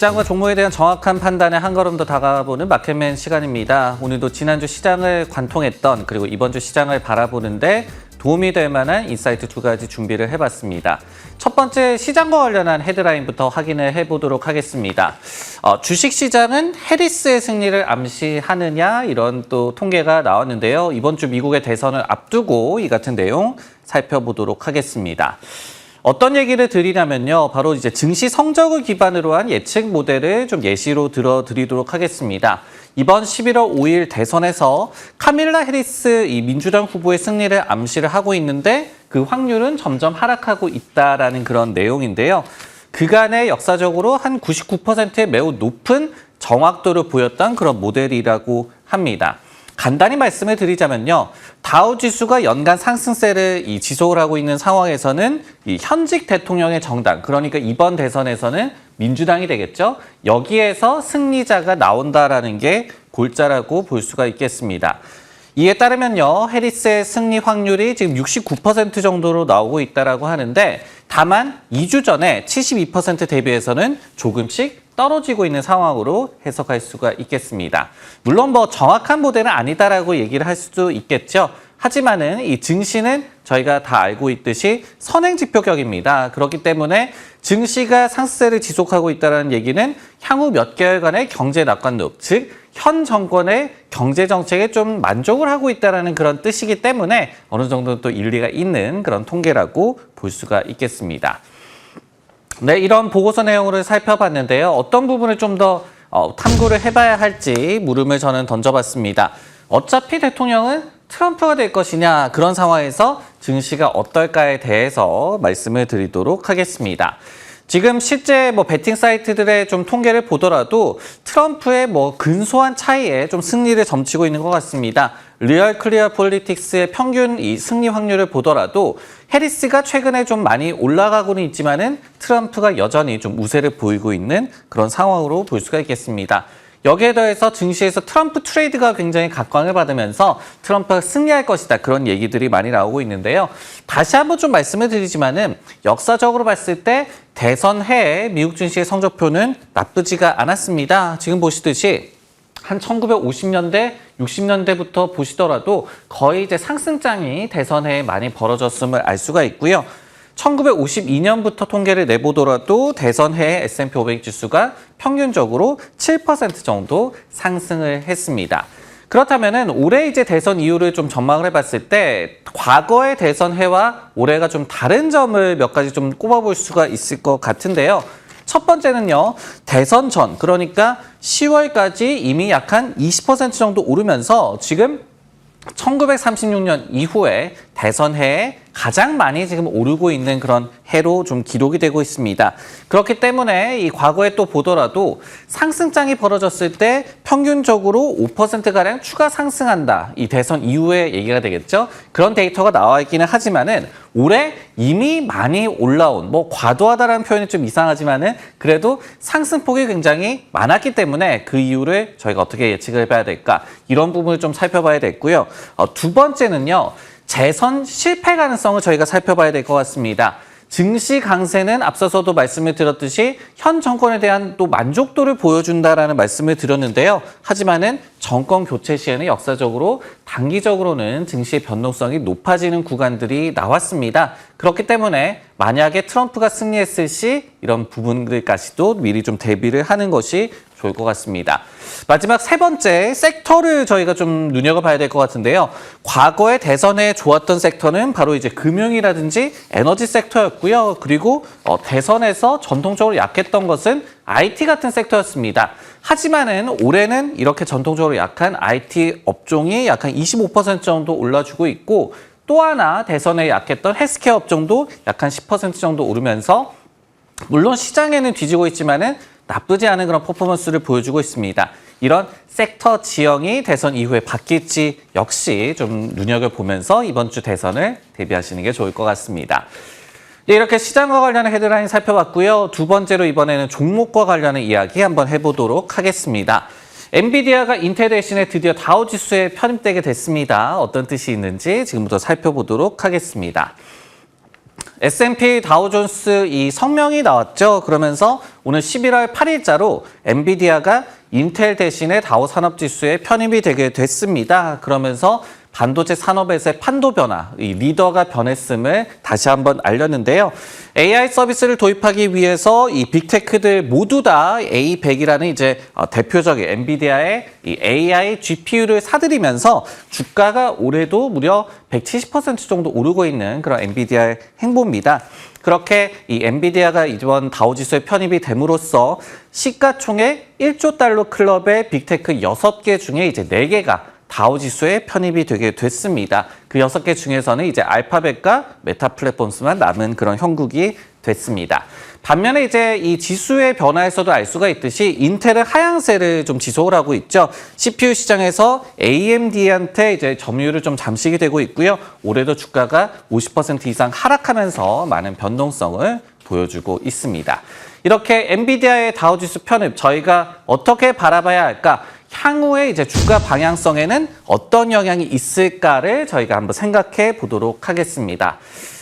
시장과 종목에 대한 정확한 판단에 한 걸음 더 다가보는 마켓맨 시간입니다. 오늘도 지난주 시장을 관통했던 그리고 이번 주 시장을 바라보는데 도움이 될 만한 인사이트 두 가지 준비를 해봤습니다. 첫 번째 시장과 관련한 헤드라인부터 확인을 해보도록 하겠습니다. 주식시장은 해리스의 승리를 암시하느냐 이런 또 통계가 나왔는데요. 이번 주 미국의 대선을 앞두고 이 같은 내용 살펴보도록 하겠습니다. 어떤 얘기를 드리냐면요. 바로 이제 증시 성적을 기반으로 한 예측 모델을 좀 예시로 들어드리도록 하겠습니다. 이번 11월 5일 대선에서 카밀라 해리스 이 민주당 후보의 승리를 암시를 하고 있는데 그 확률은 점점 하락하고 있다라는 그런 내용인데요. 그간의 역사적으로 한 99%의 매우 높은 정확도를 보였던 그런 모델이라고 합니다. 간단히 말씀을 드리자면요. 다우 지수가 연간 상승세를 지속을 하고 있는 상황에서는 이 현직 대통령의 정당, 그러니까 이번 대선에서는 민주당이 되겠죠. 여기에서 승리자가 나온다라는 게 골자라고 볼 수가 있겠습니다. 이에 따르면요. 해리스의 승리 확률이 지금 69% 정도로 나오고 있다라고 하는데 다만 2주 전에 72% 대비해서는 조금씩 떨어지고 있는 상황으로 해석할 수가 있겠습니다. 물론 뭐 정확한 모델은 아니다라고 얘기를 할 수도 있겠죠. 하지만은 이 증시는 저희가 다 알고 있듯이 선행지표격입니다. 그렇기 때문에 증시가 상승세를 지속하고 있다는 얘기는 향후 몇 개월간의 경제 낙관록, 즉 현 정권의 경제 정책에 좀 만족을 하고 있다는 그런 뜻이기 때문에 어느 정도 또 일리가 있는 그런 통계라고 볼 수가 있겠습니다. 네, 이런 보고서 내용을 살펴봤는데요. 어떤 부분을 좀 더 탐구를 해봐야 할지 물음을 저는 던져봤습니다. 어차피 대통령은 트럼프가 될 것이냐 그런 상황에서 증시가 어떨까에 대해서 말씀을 드리도록 하겠습니다. 지금 실제 베팅 사이트들의 좀 통계를 보더라도 트럼프의 근소한 차이에 좀 승리를 점치고 있는 것 같습니다. 리얼 클리어 폴리틱스의 평균 이 승리 확률을 보더라도 해리스가 최근에 좀 많이 올라가고는 있지만은 트럼프가 여전히 좀 우세를 보이고 있는 그런 상황으로 볼 수가 있겠습니다. 여기에 더해서 증시에서 트럼프 트레이드가 굉장히 각광을 받으면서 트럼프가 승리할 것이다. 그런 얘기들이 많이 나오고 있는데요. 다시 한번 좀 말씀을 드리지만은 역사적으로 봤을 때 대선 해에 미국 증시의 성적표는 나쁘지가 않았습니다. 지금 보시듯이 한 1950년대, 60년대부터 보시더라도 거의 이제 상승장이 대선 해에 많이 벌어졌음을 알 수가 있고요. 1952년부터 통계를 내보더라도 대선 해의 S&P 500 지수가 평균적으로 7% 정도 상승을 했습니다. 그렇다면은 올해 이제 대선 이후를 좀 전망을 해봤을 때 과거의 대선 해와 올해가 좀 다른 점을 몇 가지 좀 꼽아볼 수가 있을 것 같은데요. 첫 번째는요, 대선 전, 그러니까 10월까지 이미 약 한 20% 정도 오르면서 지금 1936년 이후에 대선 해에 가장 많이 지금 오르고 있는 그런 해로 좀 기록이 되고 있습니다. 그렇기 때문에 이 과거에 또 보더라도 상승장이 벌어졌을 때 평균적으로 5%가량 추가 상승한다. 이 대선 이후의 얘기가 되겠죠. 그런 데이터가 나와 있기는 하지만은 올해 이미 많이 올라온, 과도하다라는 표현이 좀 이상하지만은 그래도 상승폭이 굉장히 많았기 때문에 그 이유를 저희가 어떻게 예측을 해봐야 될까? 이런 부분을 좀 살펴봐야 되겠고요. 두 번째는요. 재선 실패 가능성을 저희가 살펴봐야 될 것 같습니다. 증시 강세는 앞서서도 말씀을 드렸듯이 현 정권에 대한 또 만족도를 보여준다라는 말씀을 드렸는데요. 하지만은 정권 교체 시에는 역사적으로 단기적으로는 증시의 변동성이 높아지는 구간들이 나왔습니다. 그렇기 때문에 만약에 트럼프가 승리했을 시 이런 부분들까지도 미리 좀 대비를 하는 것이 좋을 것 같습니다. 마지막 세 번째, 섹터를 저희가 좀 눈여겨봐야 될 것 같은데요. 과거에 대선에 좋았던 섹터는 바로 이제 금융이라든지 에너지 섹터였고요. 그리고 대선에서 전통적으로 약했던 것은 IT 같은 섹터였습니다. 하지만은 올해는 이렇게 전통적으로 약한 IT 업종이 약 한 25% 정도 올라주고 있고 또 하나 대선에 약했던 헬스케어 업종도 약 한 10% 정도 오르면서 물론 시장에는 뒤지고 있지만은 나쁘지 않은 그런 퍼포먼스를 보여주고 있습니다. 이런 섹터 지형이 대선 이후에 바뀔지 역시 좀 눈여겨보면서 이번 주 대선을 대비하시는 게 좋을 것 같습니다. 네, 이렇게 시장과 관련한 헤드라인 살펴봤고요. 두 번째로 이번에는 종목과 관련한 이야기 한번 해보도록 하겠습니다. 엔비디아가 인텔 대신에 드디어 다우 지수에 편입되게 됐습니다. 어떤 뜻이 있는지 지금부터 살펴보도록 하겠습니다. S&P 다우존스 이 성명이 나왔죠. 그러면서 오늘 11월 8일자로 엔비디아가 인텔 대신에 다우 산업지수에 편입이 되게 됐습니다. 그러면서 반도체 산업에서의 판도 변화, 이 리더가 변했음을 다시 한번 알렸는데요. AI 서비스를 도입하기 위해서 이 빅테크들 모두 다 A100이라는 이제 대표적인 엔비디아의 이 AI GPU를 사들이면서 주가가 올해도 무려 170% 정도 오르고 있는 그런 엔비디아의 행보입니다. 그렇게 이 엔비디아가 이번 다우지수에 편입이 됨으로써 시가총액 1조 달러 클럽의 빅테크 6개 중에 이제 4개가 다우지수에 편입이 되게 됐습니다. 그 6개 중에서는 이제 알파벳과 메타 플랫폼스만 남은 그런 형국이 됐습니다. 반면에 이제 이 지수의 변화에서도 알 수가 있듯이 인텔은 하향세를 좀 지속을 하고 있죠. CPU 시장에서 AMD한테 이제 점유율을 좀 잠식이 되고 있고요. 올해도 주가가 50% 이상 하락하면서 많은 변동성을 보여주고 있습니다. 이렇게 엔비디아의 다우지수 편입 저희가 어떻게 바라봐야 할까? 향후에 이제 주가 방향성에는 어떤 영향이 있을까를 저희가 한번 생각해 보도록 하겠습니다.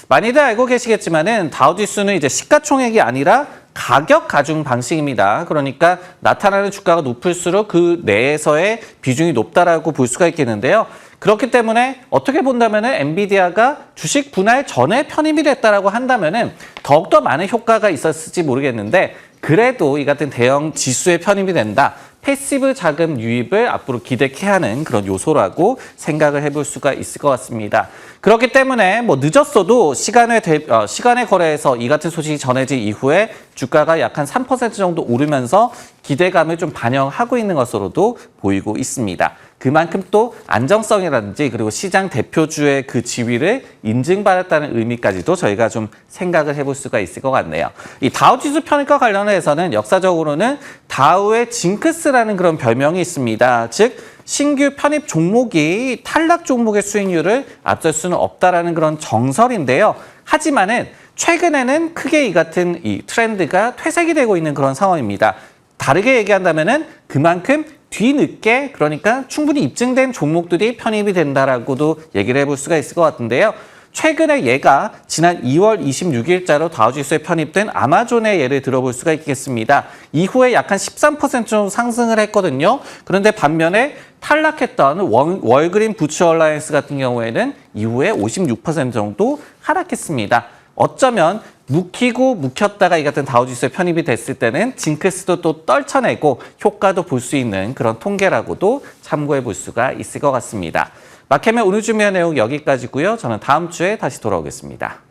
많이들 알고 계시겠지만은 다우지수는 이제 시가총액이 아니라 가격 가중 방식입니다. 그러니까 나타나는 주가가 높을수록 그 내에서의 비중이 높다라고 볼 수가 있겠는데요. 그렇기 때문에 어떻게 본다면은 엔비디아가 주식 분할 전에 편입이 됐다라고 한다면은 더욱더 많은 효과가 있었을지 모르겠는데 그래도 이 같은 대형 지수에 편입이 된다. 패시브 자금 유입을 앞으로 기대케 하는 그런 요소라고 생각을 해볼 수가 있을 것 같습니다. 그렇기 때문에 뭐 늦었어도 시간의 거래에서 이 같은 소식이 전해진 이후에 주가가 약 한 3% 정도 오르면서 기대감을 좀 반영하고 있는 것으로도 보이고 있습니다. 그만큼 또 안정성이라든지 그리고 시장 대표주의 그 지위를 인증받았다는 의미까지도 저희가 좀 생각을 해볼 수가 있을 것 같네요. 이 다우지수 편입과 관련해서는 역사적으로는 다우의 징크스라는 그런 별명이 있습니다. 즉 신규 편입 종목이 탈락 종목의 수익률을 앞설 수는 없다라는 그런 정설인데요. 하지만은 최근에는 크게 이 같은 이 트렌드가 퇴색이 되고 있는 그런 상황입니다. 다르게 얘기한다면은 그만큼 뒤늦게 그러니까 충분히 입증된 종목들이 편입이 된다라고도 얘기를 해볼 수가 있을 것 같은데요. 최근에 얘가 지난 2월 26일자로 다우지수에 편입된 아마존의 예를 들어볼 수가 있겠습니다. 이후에 약 한 13% 정도 상승을 했거든요. 그런데 반면에 탈락했던 월그린 부츠 얼라이언스 같은 경우에는 이후에 56% 정도 하락했습니다. 어쩌면 묵히고 묵혔다가 이 같은 다우지수에 편입이 됐을 때는 징크스도 또 떨쳐내고 효과도 볼 수 있는 그런 통계라고도 참고해 볼 수가 있을 것 같습니다. 마켓맨 오늘 준비한 내용 여기까지고요. 저는 다음 주에 다시 돌아오겠습니다.